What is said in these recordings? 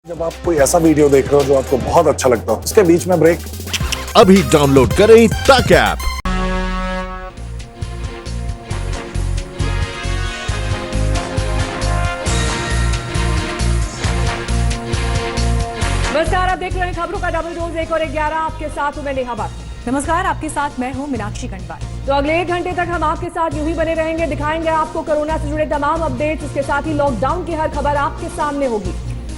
जब आप कोई ऐसा वीडियो देख रहे हो जो आपको बहुत अच्छा लगता हो, उसके बीच में ब्रेक अभी डाउनलोड करें तक ऐप। नमस्कार, आप देख रहे हैं खबरों का डबल डोज 1 और 11। आपके साथ हूं मैं नेहा बात। नमस्कार, आपके साथ मैं हूं मीनाक्षी गंडवाल। तो अगले 1 घंटे तक हम आपके साथ यूं ही बने रहेंगे, दिखाएंगे आपको कोरोना से जुड़े तमाम अपडेट्स। इसके साथ ही लॉकडाउन की हर खबर आपके सामने होगी।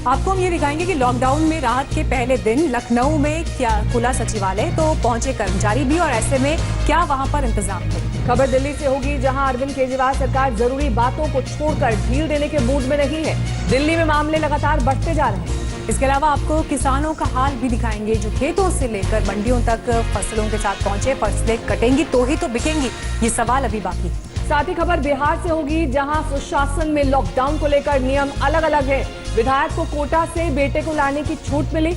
आपको हम ये दिखाएंगे कि लॉकडाउन में राहत के पहले दिन लखनऊ में क्या खुला सचिवालय, तो पहुंचे कर्मचारी भी, और ऐसे में क्या वहां पर इंतजाम थे। खबर दिल्ली से होगी, जहां अरविंद केजरीवाल सरकार जरूरी बातों को छोड़कर ढील देने के मूड में नहीं है। दिल्ली में मामले लगातार बढ़ते जा रहे हैं। इसके अलावा आपको किसानों का हाल भी दिखाएंगे, जो खेतों से लेकर मंडियों तक फसलों के साथ पहुंचे। फसलें कटेंगी तो ही तो बिकेंगी, ये सवाल अभी बाकी है। साथ ही खबर बिहार से होगी, जहां सुशासन में लॉकडाउन को लेकर नियम अलग अलग है। विधायक को कोटा से बेटे को लाने की छूट मिली।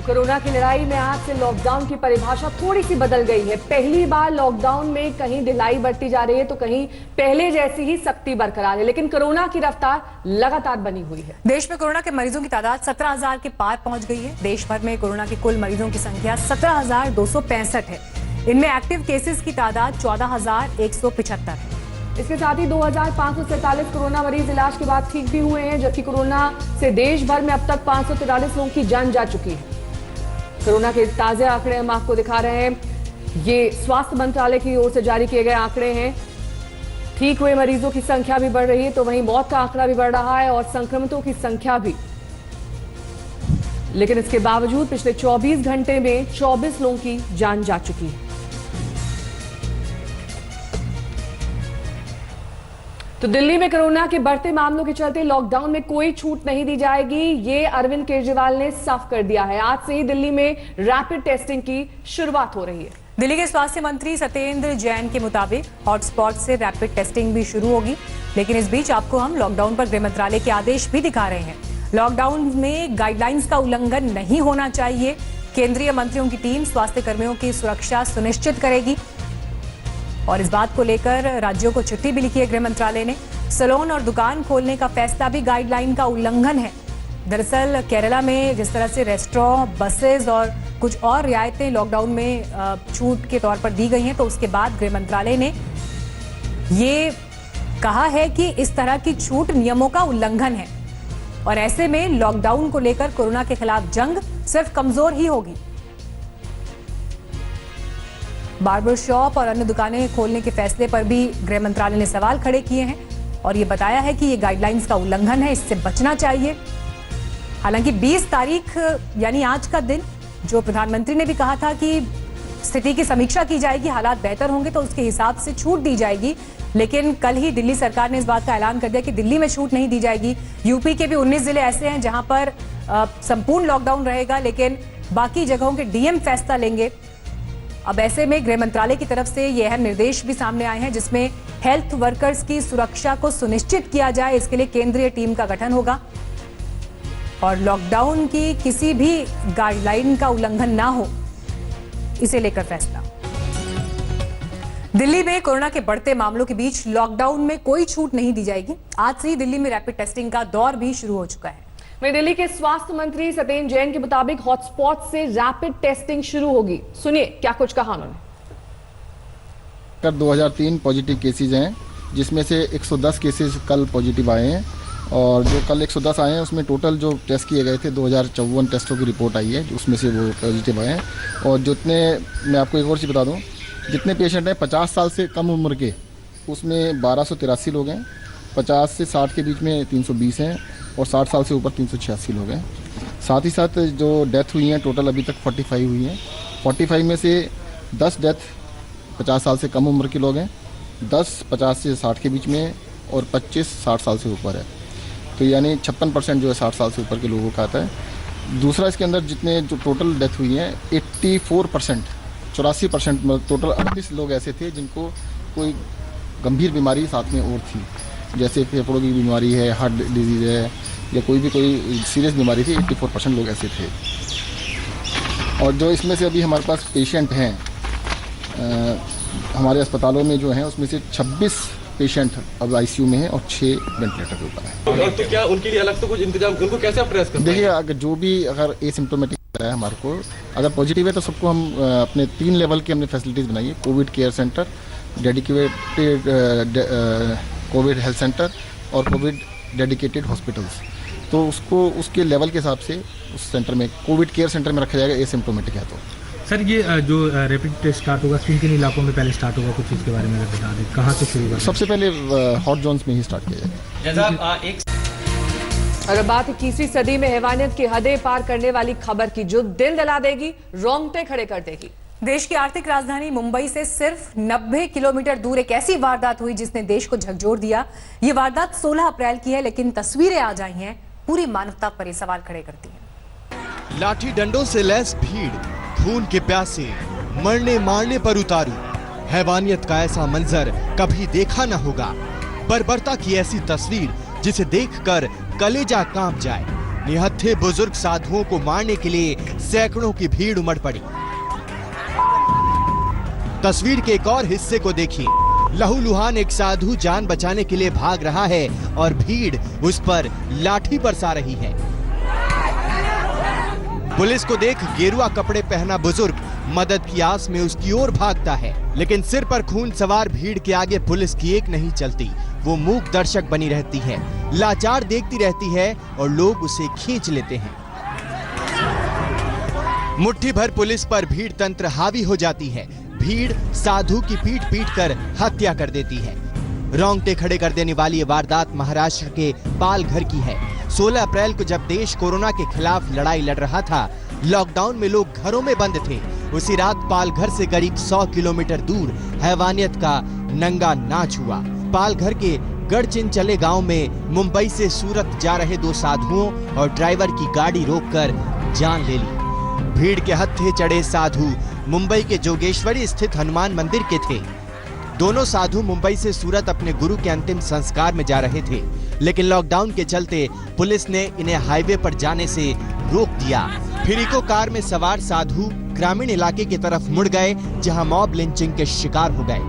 कोरोना की लड़ाई में आज से लॉकडाउन की परिभाषा थोड़ी सी बदल गई है। पहली बार लॉकडाउन में कहीं ढिलाई बरती जा रही है, तो कहीं पहले जैसी ही सख्ती बरकरार है, लेकिन कोरोना की रफ्तार लगातार बनी हुई है। देश में कोरोना के मरीजों की तादाद 17,000 के पार पहुंच गई है। देश भर में कोरोना के कुल मरीजों की संख्या 17,265 है। इनमें एक्टिव केसेस की तादाद 14,175 है। इसके साथ ही 2,543 कोरोना मरीज इलाज के बाद ठीक भी हुए हैं, जबकि कोरोना से देश भर में अब तक 543 लोगों की जान जा चुकी है। कोरोना के ताजे आंकड़े हम आपको दिखा रहे हैं। ये स्वास्थ्य मंत्रालय की ओर से जारी किए गए आंकड़े हैं। ठीक हुए मरीजों की संख्या भी बढ़ रही है, तो वहीं मौत का आंकड़ा भी बढ़ रहा है और संक्रमितों की संख्या भी। लेकिन इसके बावजूद पिछले 24 घंटे में 24 लोगों की जान जा चुकी है। तो दिल्ली में कोरोना के बढ़ते मामलों के चलते लॉकडाउन में कोई छूट नहीं दी जाएगी, ये अरविंद केजरीवाल ने साफ कर दिया है। आज से ही दिल्ली में रैपिड टेस्टिंग की शुरुआत हो रही है। दिल्ली के स्वास्थ्य मंत्री सत्येंद्र जैन के मुताबिक हॉटस्पॉट से रैपिड टेस्टिंग भी शुरू होगी। लेकिन इस बीच आपको हम लॉकडाउन पर गृह मंत्रालय के आदेश भी दिखा रहे हैं। लॉकडाउन में गाइडलाइंस का उल्लंघन नहीं होना चाहिए। केंद्रीय मंत्रियों की टीम स्वास्थ्य कर्मियों की सुरक्षा सुनिश्चित करेगी, और इस बात को लेकर राज्यों को चिट्ठी भी लिखी है गृह मंत्रालय ने। सैलून और दुकान खोलने का फैसला भी गाइडलाइन का उल्लंघन है। दरअसल केरला में जिस तरह से रेस्टोरेंट, बसेस और कुछ और रियायतें लॉकडाउन में छूट के तौर पर दी गई हैं, तो उसके बाद गृह मंत्रालय ने ये कहा है कि इस तरह की छूट नियमों का उल्लंघन है, और ऐसे में लॉकडाउन को लेकर कोरोना के खिलाफ जंग सिर्फ कमजोर ही होगी। बार्बर शॉप और अन्य दुकानें खोलने के फैसले पर भी गृह मंत्रालय ने सवाल खड़े किए हैं, और ये बताया है कि ये गाइडलाइंस का उल्लंघन है, इससे बचना चाहिए। हालांकि 20 तारीख यानी आज का दिन, जो प्रधानमंत्री ने भी कहा था कि स्थिति की समीक्षा की जाएगी, हालात बेहतर होंगे तो उसके हिसाब से छूट दी जाएगी। लेकिन कल ही दिल्ली सरकार ने इस बात का ऐलान कर दिया कि दिल्ली में छूट नहीं दी जाएगी। यूपी के भी 19 जिले ऐसे हैं जहां पर संपूर्ण लॉकडाउन रहेगा, लेकिन बाकी जगहों के डीएम फैसला लेंगे। अब ऐसे में गृह मंत्रालय की तरफ से ये अहम निर्देश भी सामने आए हैं, जिसमें हेल्थ वर्कर्स की सुरक्षा को सुनिश्चित किया जाए। इसके लिए केंद्रीय टीम का गठन होगा, और लॉकडाउन की किसी भी गाइडलाइन का उल्लंघन ना हो, इसे लेकर फैसला। दिल्ली में कोरोना के बढ़ते मामलों के बीच लॉकडाउन में कोई छूट नहीं दी जाएगी। आज से ही दिल्ली में रैपिड टेस्टिंग का दौर भी शुरू हो चुका है। वहीं दिल्ली के स्वास्थ्य मंत्री सत्येंद्र जैन के मुताबिक हॉटस्पॉट से रैपिड टेस्टिंग शुरू होगी। सुनिए क्या कुछ कहा उन्होंने। 2003 पॉजिटिव केसेज हैं, जिसमें से 110 केसेज कल पॉजिटिव आए हैं, और जो कल 110 आए हैं उसमें टोटल जो टेस्ट किए गए थे 2054 टेस्टों की रिपोर्ट आई है, उसमें से वो पॉजिटिव आए हैं। और जितने, मैं आपको एक और चीज़ बता दूं, जितने पेशेंट हैं 50 साल से कम उम्र के, उसमें 1283 लोग हैं। 50 से 60 के बीच में 320 हैं, और 60 साल से ऊपर 386 लोग हैं। साथ ही साथ जो डेथ हुई हैं टोटल अभी तक 45 हुई हैं। 45 में से 10 डेथ 50 साल से कम उम्र के लोग हैं, 10 50 से 60 के बीच में, और 25 60 साल से ऊपर है। तो यानी 56% जो है 60 साल से ऊपर के लोगों का आता है। दूसरा, इसके अंदर जितने जो टोटल डेथ हुई हैं 84%, 84%, मतलब टोटल 38 लोग ऐसे थे जिनको कोई गंभीर बीमारी साथ में और थी, जैसे फेफड़ों की बीमारी है, हार्ट डिजीज़ है, या कोई सीरियस बीमारी थी। 84% लोग ऐसे थे। और जो इसमें से अभी हमारे पास पेशेंट हैं हमारे अस्पतालों में जो हैं, उसमें से 26 पेशेंट अब आईसीयू में है और 6 वेंटिलेटर के ऊपर है। और तो क्या उनके लिए अलग से कुछ इंतजाम, उनको कैसे आप ट्रेस करते हैं? देखिए, अगर जो भी अगर एसिम्प्टोमेटिक है हमारे को, अगर पॉजिटिव है तो सबको हम अपने 3 लेवल की हमने फैसिलिटीज़ बनाई है। Covid care centre, dedicated Covid health centre और कोविड डेडिकेटेड हॉस्पिटल्स। तो उसको उसके लेवल के हिसाब से उस सेंटर में, कोविड केयर सेंटर में रखा जाएगा एसिम्प्टोमेटिक है तो। सर, ये जो रैपिड टेस्ट स्टार्ट होगा किन किन इलाकों में पहले स्टार्ट होगा, कुछ इसके बारे में अगर बता दें, कहाँ से शुरू होगा? सबसे पहले हॉट जोन्स में ही स्टार्ट किया जाएगा। और अब बात 21वीं सदी में हैवानियत की हदें पार करने वाली खबर की, जो दिल दहला देगी, रोंगटे खड़े कर देगी। देश की आर्थिक राजधानी मुंबई से सिर्फ 90 किलोमीटर दूर एक ऐसी वारदात हुई जिसने देश को झकझोर दिया। ये वारदात 16 अप्रैल की है, लेकिन तस्वीरें आ जाई हैं, पूरी मानवता पर ये सवाल खड़े करती हैं। लाठी डंडों से लैस भीड़, खून के प्यासे, मरने मारने पर उतारू। हैवानियत का ऐसा मंजर कभी देखा न होगा। बर्बरता की ऐसी तस्वीर जिसे देखकर कलेजा कांप जाए। निहत्थे बुजुर्ग साधुओं को मारने के लिए सैकड़ों की भीड़ उमड़ पड़ी। तस्वीर के एक और हिस्से को देखिए। लहूलुहान एक साधु जान बचाने के लिए भाग रहा है और भीड़ उस पर लाठी बरसा रही है। पुलिस को देख गेरुआ कपड़े पहना बुजुर्ग मदद की आस में उसकी ओर भागता है, लेकिन सिर पर खून सवार भीड़ के आगे पुलिस की एक नहीं चलती। वो मूक दर्शक बनी रहती है, लाचार देखती रहती है और लोग उसे खींच लेते हैं। मुट्ठी भर पुलिस पर भीड़ तंत्र हावी हो जाती है। भीड़ साधु की पीट पीट कर हत्या कर देती है। रोंगटे खड़े कर देने वाली ये वारदात महाराष्ट्र के पालघर की है। 16 अप्रैल को जब देश कोरोना के खिलाफ लड़ाई लड़ रहा था, लॉकडाउन में लोग घरों में बंद थे, उसी रात पालघर से करीब 100 किलोमीटर दूर हैवानियत का नंगा नाच हुआ। पालघर के गढ़चिंचले गांव में मुंबई से सूरत जा रहे 2 साधुओं और ड्राइवर की गाड़ी रोककर जान ले ली। भीड़ के हत्थे चढ़े साधु मुंबई के जोगेश्वरी स्थित हनुमान मंदिर के थे। दोनों साधु मुंबई से सूरत अपने गुरु के अंतिम संस्कार में जा रहे थे, लेकिन लॉकडाउन के चलते पुलिस ने इन्हें हाईवे पर जाने से रोक दिया। फिर इको कार में सवार साधु ग्रामीण इलाके की तरफ मुड़ गए, जहां मॉब लिंचिंग के शिकार हो गए।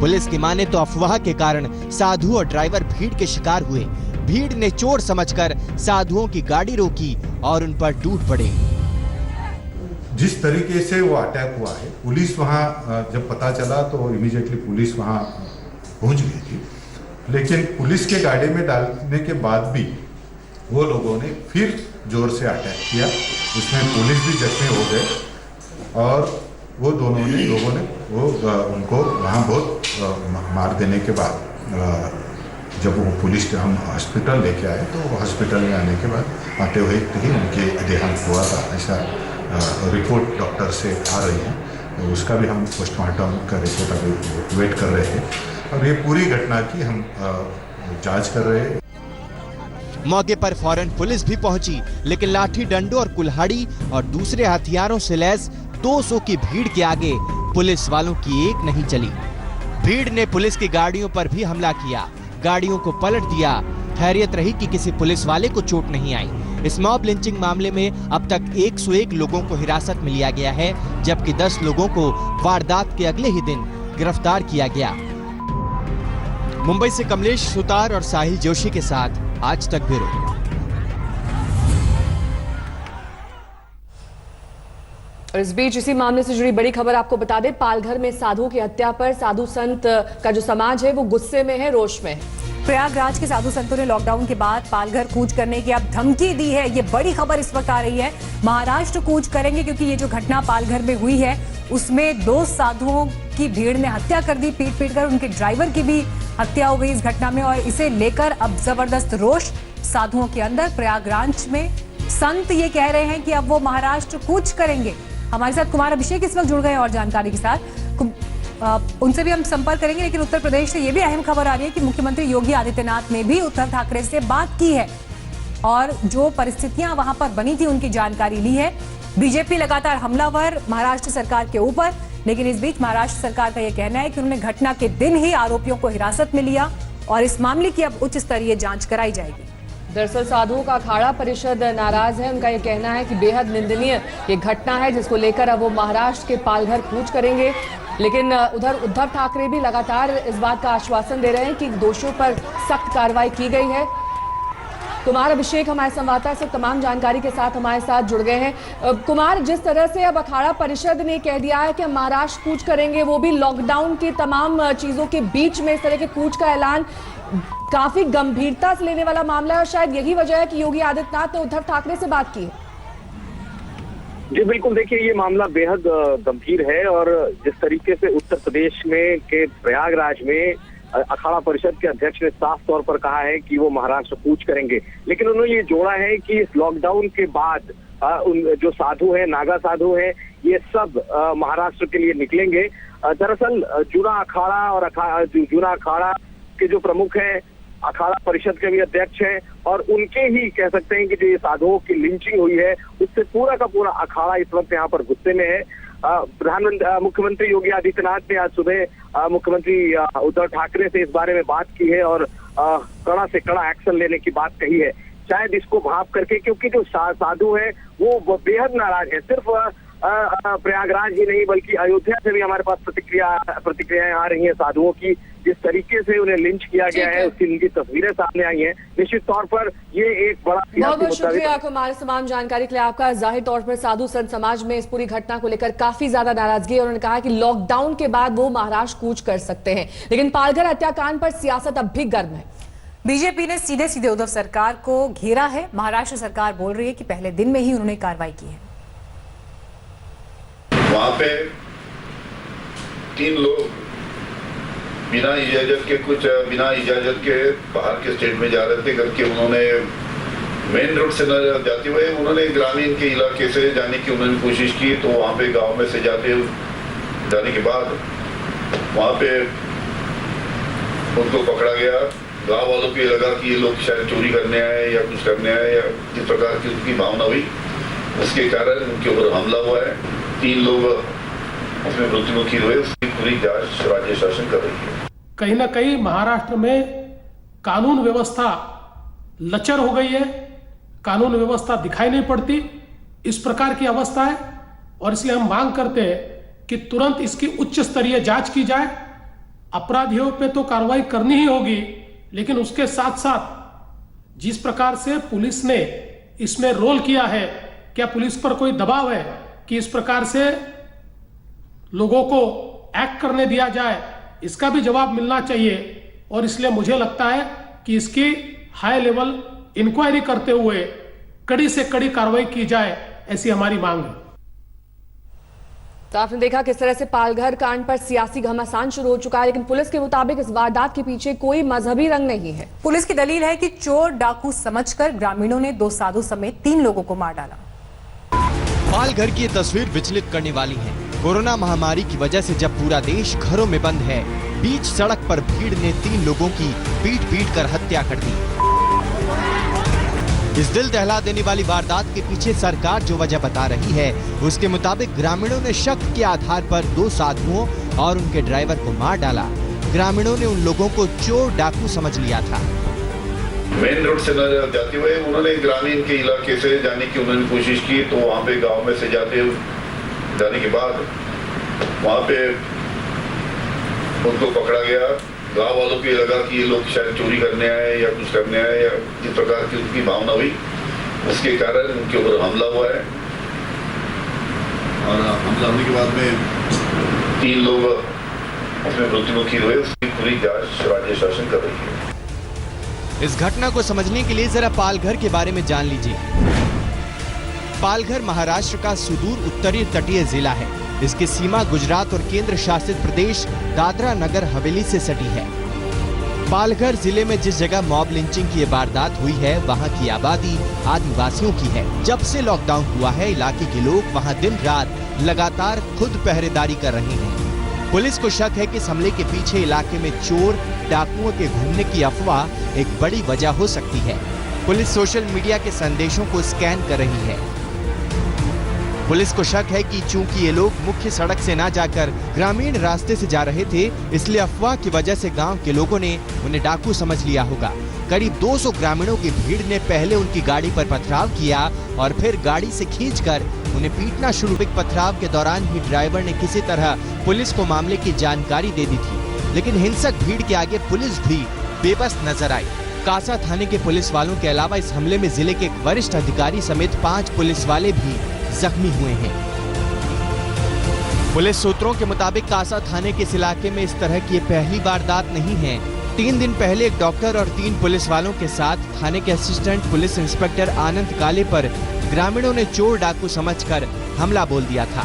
पुलिस की माने तो अफवाह के कारण साधु और ड्राइवर भीड़ के शिकार हुए। भीड़ ने चोर समझकर साधुओं की गाड़ी रोकी और उन पर टूट पड़े। जिस तरीके से वो अटैक हुआ है, पुलिस वहाँ जब पता चला तो इमीडिएटली पुलिस वहाँ पहुँच गई थी, लेकिन पुलिस के गाड़ी में डालने के बाद भी वो लोगों ने फिर जोर से अटैक किया। उसमें पुलिस भी जख्मी हो गए और वो दोनों ने लोगों ने उनको वहाँ बहुत मार देने के बाद जब वो पुलिस हम हॉस्पिटल लेके आए तो हॉस्पिटल में आने के बाद आते हुए ही उनके देहांत हुआ था, ऐसा रिपोर्ट डॉक्टर से आ रही है। तो उसका भी हम पोस्टमार्टम का रिपोर्ट अभी वेट कर रहे हैं और ये पूरी घटना की हम जांच कर रहे हैं। मौके पर फौरन पुलिस भी पहुंची, लेकिन लाठी डंडों और कुल्हाड़ी और दूसरे हथियारों से लैस 200 की भीड़ के आगे पुलिस वालों की एक नहीं चली। भीड़ ने पुलिस की गाड़ियों पर भी हमला किया, गाड़ियों को पलट दिया। खैरियत रही कि किसी पुलिस वाले को चोट नहीं आई। इस मॉब लिंचिंग मामले में अब तक 101 लोगों को हिरासत में लिया गया है, जबकि 10 लोगों को वारदात के अगले ही दिन गिरफ्तार किया गया। मुंबई से कमलेश सुतार और साहिल जोशी के साथ आज तक ब्यूरो। और इस बीच इसी मामले से जुड़ी बड़ी खबर आपको बता दें, पालघर में साधुओं की हत्या पर साधु संत का जो समाज है वो गुस्से में है, रोष में है। प्रयागराज के साधु संतों ने लॉकडाउन के बाद पालघर कूच करने की अब धमकी दी है। ये बड़ी खबर इस वक्त आ रही है। महाराष्ट्र कूच करेंगे क्योंकि ये जो घटना पालघर में हुई है उसमें 2 साधुओं की भीड़ ने हत्या कर दी, पीट पीट कर। उनके ड्राइवर की भी हत्या हो गई इस घटना में और इसे लेकर अब जबरदस्त रोष साधुओं के अंदर। प्रयागराज में संत ये कह रहे हैं कि अब वो महाराष्ट्र कूच करेंगे। हमारे साथ कुमार अभिषेक इस वक्त जुड़ गए और जानकारी के साथ उनसे भी हम संपर्क करेंगे। लेकिन उत्तर प्रदेश से ये भी अहम खबर आ रही है कि मुख्यमंत्री योगी आदित्यनाथ ने भी उद्धव ठाकरे से बात की है और जो परिस्थितियां वहां पर बनी थी उनकी जानकारी ली है। बीजेपी लगातार हमलावर महाराष्ट्र सरकार के ऊपर, लेकिन इस बीच महाराष्ट्र सरकार का यह कहना है कि उन्होंने घटना के दिन ही आरोपियों को हिरासत में लिया और इस मामले की अब उच्च स्तरीय जांच कराई जाएगी। दरअसल साधुओं का अखाड़ा परिषद नाराज है। उनका यह कहना है कि बेहद निंदनीय ये घटना है जिसको लेकर अब वो महाराष्ट्र के पालघर कूच करेंगे। लेकिन उधर उद्धव ठाकरे भी लगातार इस बात का आश्वासन दे रहे हैं कि दोषियों पर सख्त कार्रवाई की गई है। कुमार अभिषेक हमारे संवाददाता से तमाम जानकारी के साथ हमारे साथ जुड़ गए हैं। कुमार, जिस तरह से अब अखाड़ा परिषद ने कह दिया है कि हम महाराष्ट्र कूच करेंगे, वो भी लॉकडाउन की तमाम चीजों के बीच में इस तरह के कूच का ऐलान काफी गंभीरता से लेने वाला मामला है और शायद यही वजह है कि योगी आदित्यनाथ ने उद्धव ठाकरे से बात की है। जी बिल्कुल, देखिए ये मामला बेहद गंभीर है और जिस तरीके से उत्तर प्रदेश में के प्रयागराज में अखाड़ा परिषद के अध्यक्ष ने साफ तौर पर कहा है कि वो महाराष्ट्र कूच करेंगे, लेकिन उन्होंने ये जोड़ा है कि इस लॉकडाउन के बाद जो साधु हैं, नागा साधु हैं, ये सब महाराष्ट्र के लिए निकलेंगे। दरअसल जूना अखाड़ा के जो प्रमुख हैं, अखाड़ा परिषद के भी अध्यक्ष हैं और उनके ही कह सकते हैं कि जो ये साधुओं की लिंचिंग हुई है उससे पूरा का पूरा अखाड़ा इस वक्त यहाँ पर गुस्से में है। मुख्यमंत्री योगी आदित्यनाथ ने आज सुबह मुख्यमंत्री उद्धव ठाकरे से इस बारे में बात की है और कड़ा से कड़ा एक्शन लेने की बात कही है, शायद इसको भाप करके, क्योंकि जो साधु है वो बेहद नाराज है। सिर्फ प्रयागराज ही नहीं बल्कि अयोध्या से भी हमारे पास प्रतिक्रियाएं आ रही हैं साधुओं की। जिस तरीके से उन्हें लिंच किया गया है उसकी उनकी तस्वीरें सामने आई हैं। निश्चित तौर पर ये एक बड़ा बहुत बहुत शुक्रिया कुमार, तमाम जानकारी के लिए आपका। जाहिर तौर पर साधु संत समाज में इस पूरी घटना को लेकर काफी ज्यादा नाराजगी है। उन्होंने कहा कि लॉकडाउन के बाद वो महाराष्ट्र कूच कर सकते हैं, लेकिन पालघर हत्याकांड पर सियासत अब भी गर्म है। बीजेपी ने सीधे सीधे उद्धव सरकार को घेरा है। महाराष्ट्र सरकार बोल रही है कि पहले दिन में ही उन्होंने कार्रवाई की है। वहां पे 3 लोग बिना इजाजत के बाहर के स्टेट में जा रहे थे करके उन्होंने मेन रोड से न जाते हुए उन्होंने ग्रामीण के इलाके से जाने की उन्होंने कोशिश की, तो वहां पे गांव में से जाने के बाद वहां पे उनको पकड़ा गया। गांव वालों को ये लगा कि ये लोग शायद चोरी करने आए या कुछ करने आए या किस प्रकार की उनकी भावना हुई, उसके कारण उनके ऊपर हमला हुआ है। 3 लोग उसमें मृत्युमुखी हुए, उसकी पूरी जांच राज्य शासन कर रही है। कहीं ना कहीं महाराष्ट्र में कानून व्यवस्था लचर हो गई है, कानून व्यवस्था दिखाई नहीं पड़ती, इस प्रकार की अवस्था है और इसलिए हम मांग करते हैं कि तुरंत इसकी उच्च स्तरीय जांच की जाए। अपराधियों पे तो कार्रवाई करनी ही होगी, लेकिन उसके साथ साथ जिस प्रकार से पुलिस ने इसमें रोल किया है, क्या पुलिस पर कोई दबाव है कि इस प्रकार से लोगों को एक्ट करने दिया जाए, इसका भी जवाब मिलना चाहिए। और इसलिए मुझे लगता है कि इसकी हाई लेवल इंक्वायरी करते हुए कड़ी से कड़ी कार्रवाई की जाए, ऐसी हमारी मांग है। तो आपने देखा किस तरह से पालघर कांड पर सियासी घमासान शुरू हो चुका है, लेकिन पुलिस के मुताबिक इस वारदात के पीछे कोई मजहबी रंग नहीं है। पुलिस की दलील है कि चोर डाकू समझकर ग्रामीणों ने 2 साधु समेत 3 लोगों को मार डाला। पालघर की ये तस्वीर विचलित करने वाली है। कोरोना महामारी की वजह से जब पूरा देश घरों में बंद है, बीच सड़क पर भीड़ ने 3 लोगों की पीट कर हत्या कर दी। इस दिल दहला देने वाली वारदात के पीछे सरकार जो वजह बता रही है, उसके मुताबिक ग्रामीणों ने शक के आधार पर 2 साधुओं और उनके ड्राइवर को मार डाला। ग्रामीणों ने उन लोगों को चोर डाकू समझ लिया था। मेन रोड से न जाते हुए उन्होंने ग्रामीण के इलाके से जाने की उन्होंने कोशिश की, तो वहां पे गांव में से जाने के बाद वहां पे उनको पकड़ा गया। गांव वालों को ये लगा कि ये लोग शायद चोरी करने आए या कुछ करने आए या किस प्रकार की उनकी भावना हुई, उसके कारण उनके ऊपर हमला हुआ है। और हमला होने के बाद में 3 लोग उसमें मृत्युमुखी हुए, उसकी पूरी जांच राज्य शासन कर रही है। इस घटना को समझने के लिए जरा पालघर के बारे में जान लीजिए। पालघर महाराष्ट्र का सुदूर उत्तरी तटीय जिला है। इसकी सीमा गुजरात और केंद्र शासित प्रदेश दादरा नगर हवेली से सटी है। पालघर जिले में जिस जगह मॉब लिंचिंग की वारदात हुई है, वहां की आबादी आदिवासियों की है। जब से लॉकडाउन हुआ है, इलाके के लोग वहां दिन रात लगातार खुद पहरेदारी कर रहे हैं। पुलिस को शक है कि इस हमले के पीछे इलाके में चोर डाकुओं के घूमने की अफवाह एक बड़ी वजह हो सकती है। पुलिस सोशल मीडिया के संदेशों को स्कैन कर रही है। पुलिस को शक है कि चूंकि ये लोग मुख्य सड़क से ना जाकर ग्रामीण रास्ते से जा रहे थे, इसलिए अफवाह की वजह से गांव के लोगों ने उन्हें डाकू समझ लिया होगा। करीब 200 ग्रामीणों की भीड़ ने पहले उनकी गाड़ी पर पथराव किया और फिर गाड़ी से खींचकर उन्हें पीटना शुरू। पथराव के दौरान ही ड्राइवर ने किसी तरह पुलिस को मामले की जानकारी दे दी थी, लेकिन हिंसक भीड़ के आगे पुलिस भी बेबस नजर आई। कासा थाने के पुलिस वालों के अलावा इस हमले में जिले के एक वरिष्ठ अधिकारी समेत 5 पुलिस वाले भी जख्मी हुए हैं। पुलिस सूत्रों के मुताबिक कासा थाने के इस इलाके में इस तरह की पहली वारदात नहीं है। 3 दिन पहले एक डॉक्टर और 3 पुलिस वालों के साथ थाने के असिस्टेंट पुलिस इंस्पेक्टर आनंद काले पर ग्रामीणों ने चोर डाकू समझकर हमला बोल दिया था।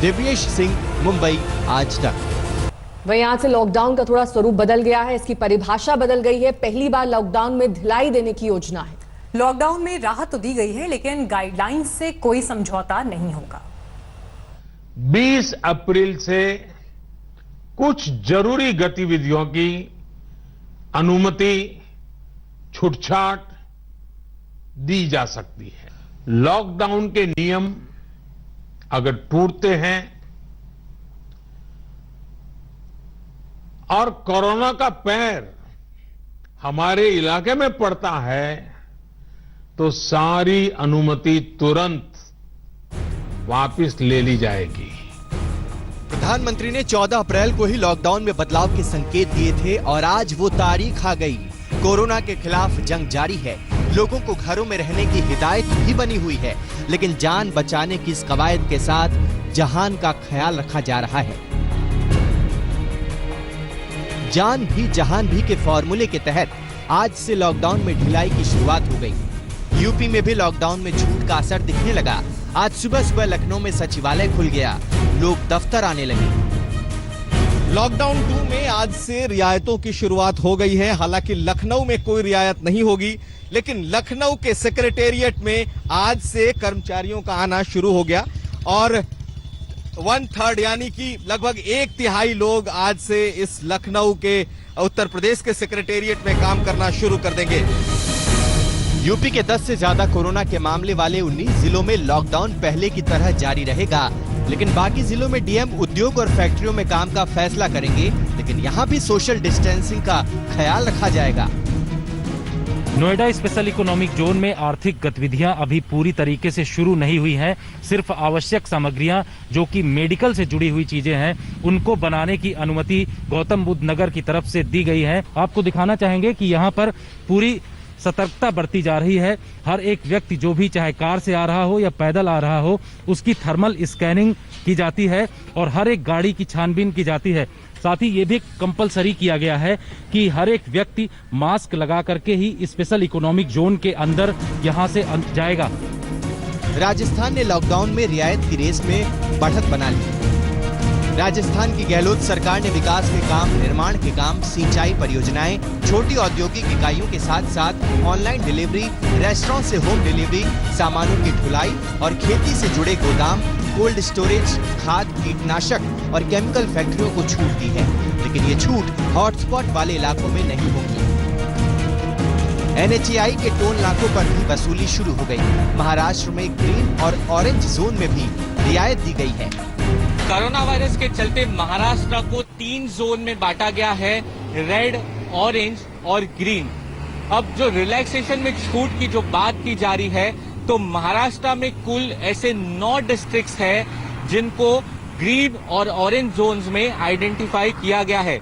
दिव्येश सिंह, मुंबई, आज तक। वहीं आज से लॉकडाउन का थोड़ा स्वरूप बदल गया है, इसकी परिभाषा बदल गई है। पहली बार लॉकडाउन में ढिलाई देने की योजना है। लॉकडाउन में राहत तो दी गई है, लेकिन गाइडलाइंस से कोई समझौता नहीं होगा। 20 अप्रैल से कुछ जरूरी गतिविधियों की अनुमति छूटछाट दी जा सकती है। लॉकडाउन के नियम अगर टूटते हैं और कोरोना का पैर हमारे इलाके में पड़ता है तो सारी अनुमति तुरंत वापस ले ली जाएगी। प्रधानमंत्री ने 14 अप्रैल को ही लॉकडाउन में बदलाव के संकेत दिए थे और आज वो तारीख आ गई। कोरोना के खिलाफ जंग जारी है, लोगों को घरों में रहने की हिदायत भी बनी हुई है, लेकिन जान बचाने की इस कवायद के साथ जहान का ख्याल रखा जा रहा है। जान भी जहान भी के फॉर्मूले के तहत आज से लॉकडाउन में ढिलाई की शुरुआत हो गई। यूपी में भी लॉकडाउन में छूट का असर दिखने लगा। आज सुबह सुबह लखनऊ में सचिवालय खुल गया, लोग दफ्तर आने लगे। लॉकडाउन 2 में आज से रियायतों की शुरुआत हो गई है। हालांकि लखनऊ में कोई रियायत नहीं होगी, लेकिन लखनऊ के सेक्रेटेरिएट में आज से कर्मचारियों का आना शुरू हो गया और 1/3 यानी कि लगभग 1/3 लोग आज से इस लखनऊ के उत्तर प्रदेश के सेक्रेटेरिएट में काम करना शुरू कर देंगे। यूपी के 10 से ज्यादा कोरोना के मामले वाले 19 जिलों में लॉकडाउन पहले की तरह जारी रहेगा, लेकिन बाकी जिलों में डीएम उद्योग और फैक्ट्रियों में काम का फैसला करेंगे, लेकिन यहाँ भी सोशल डिस्टेंसिंग का ख्याल रखा जाएगा। नोएडा स्पेशल इकोनॉमिक जोन में आर्थिक गतिविधियां अभी पूरी तरीके से शुरू नहीं हुई हैं। सिर्फ आवश्यक सामग्रियां जो कि मेडिकल से जुड़ी हुई चीजें हैं उनको बनाने की अनुमति गौतम बुद्ध नगर की तरफ से दी गई है। आपको दिखाना चाहेंगे कि यहाँ पर पूरी सतर्कता बरती जा रही है। हर एक व्यक्ति जो भी चाहे कार से आ रहा हो या पैदल आ रहा हो उसकी थर्मल स्कैनिंग की जाती है और हर एक गाड़ी की छानबीन की जाती है। साथ ही ये भी कंपलसरी किया गया है कि हर एक व्यक्ति मास्क लगा करके ही स्पेशल इकोनॉमिक जोन के अंदर यहां से जाएगा। राजस्थान ने लॉकडाउन में रियायत की रेस में बढ़त बना ली। राजस्थान की गहलोत सरकार ने विकास के काम, निर्माण के काम, सिंचाई परियोजनाएं, छोटी औद्योगिक इकाइयों के साथ साथ ऑनलाइन डिलीवरी, रेस्टोरेंट से होम डिलीवरी, सामानों की ढुलाई और खेती से जुड़े गोदाम, कोल्ड स्टोरेज, खाद, कीटनाशक और केमिकल फैक्ट्रियों को छूट दी है, लेकिन ये छूट हॉटस्पॉट वाले इलाकों में नहीं होगी। NHAI के टोल नाकों पर भी वसूली शुरू हो गई। महाराष्ट्र में ग्रीन और ऑरेंज जोन में भी रियायत दी गई है। कोरोना वायरस के चलते महाराष्ट्र को 3 जोन में बांटा गया है, रेड, ऑरेंज और ग्रीन। अब जो रिलैक्सेशन में छूट की जो बात की जा रही है, तो महाराष्ट्र में कुल ऐसे 9 डिस्ट्रिक्ट्स हैं जिनको ग्रीन और ऑरेंज जोन्स में आइडेंटिफाई किया गया है।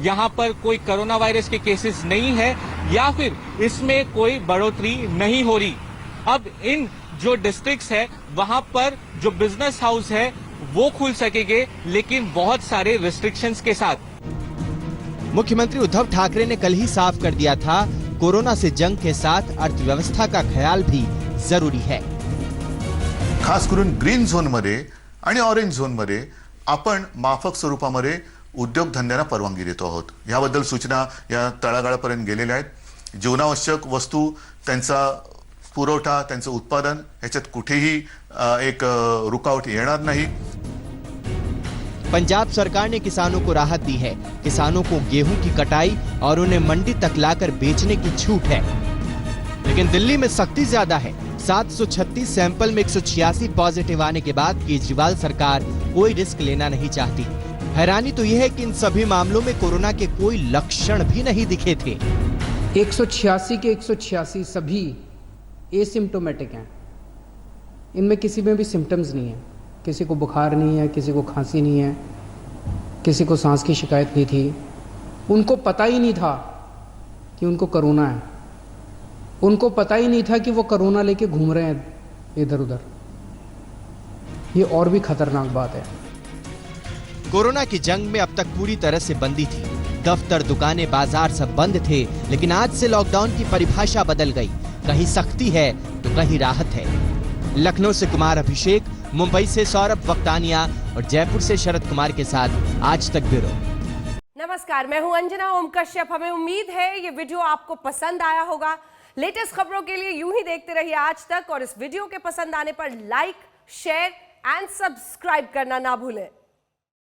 यहाँ पर कोई कोरोना वायरस के केसेस नहीं है या फिर इसमें कोई बढ़ोतरी नहीं हो रही। अब इन जो डिस्ट्रिक्ट्स है वहां पर जो बिजनेस हाउस है वो खुल सकेंगे, लेकिन बहुत सारे रिस्ट्रिक्शंस के साथ। मुख्यमंत्री उद्धव ठाकरे ने कल ही साफ कर दिया था, कोरोना से जंग के साथ अर्थव्यवस्था का ख्याल भी जरूरी है। खास करून ग्रीन झोन मध्ये आणि ऑरेंज झोन मध्ये आपण माफक स्वरूपामध्ये उद्योगधंद्यांना परवानगी देतो आहोत। याबद्दल सूचना या तळागाळापर्यंत गेलेल्या आहेत। जीवनावश्यक वस्तू, त्यांचा पुरवठा, त्यांचं उत्पादन याच्यात कुठेही एक रुकावट येणार नहीं। पंजाब सरकार ने किसानों को राहत दी है। किसानों को गेहूं की कटाई और उन्हें मंडी तक लाकर बेचने की छूट है, लेकिन दिल्ली में सख्ती ज्यादा है। 736 सैंपल में 186 पॉजिटिव आने के बाद केजरीवाल सरकार कोई रिस्क लेना नहीं चाहती। हैरानी तो यह है कि इन सभी मामलों में कोरोना के कोई लक्षण भी नहीं दिखे थे। 186 के 186 सभी एसिम्प्टोमेटिक हैं। इनमें किसी में भी सिम्टम्स नहीं है, किसी को बुखार नहीं है, किसी को खांसी नहीं है, किसी को सांस की शिकायत नहीं थी। उनको पता ही नहीं था कि उनको कोरोना है, उनको पता ही नहीं था कि वो कोरोना लेके घूम रहे हैं इधर उधर। ये और भी खतरनाक बात है। कोरोना की जंग में अब तक पूरी तरह से बंदी थी। दफ्तर, दुकानें, बाजार सब बंद थे, लेकिन आज से लॉकडाउन की परिभाषा बदल गई। कहीं सख्ती है तो कहीं राहत है। लखनऊ से कुमार अभिषेक, मुंबई से सौरभ वक्तानिया और जयपुर से शरद कुमार के साथ आज तक ब्यूरो। नमस्कार, मैं हूं अंजना ओम कश्यप। हमें उम्मीद है ये वीडियो आपको पसंद आया होगा। लेटेस्ट खबरों के लिए यूं ही देखते रहिए आज तक, और इस वीडियो के पसंद आने पर लाइक, शेयर एंड सब्सक्राइब करना ना भूलें।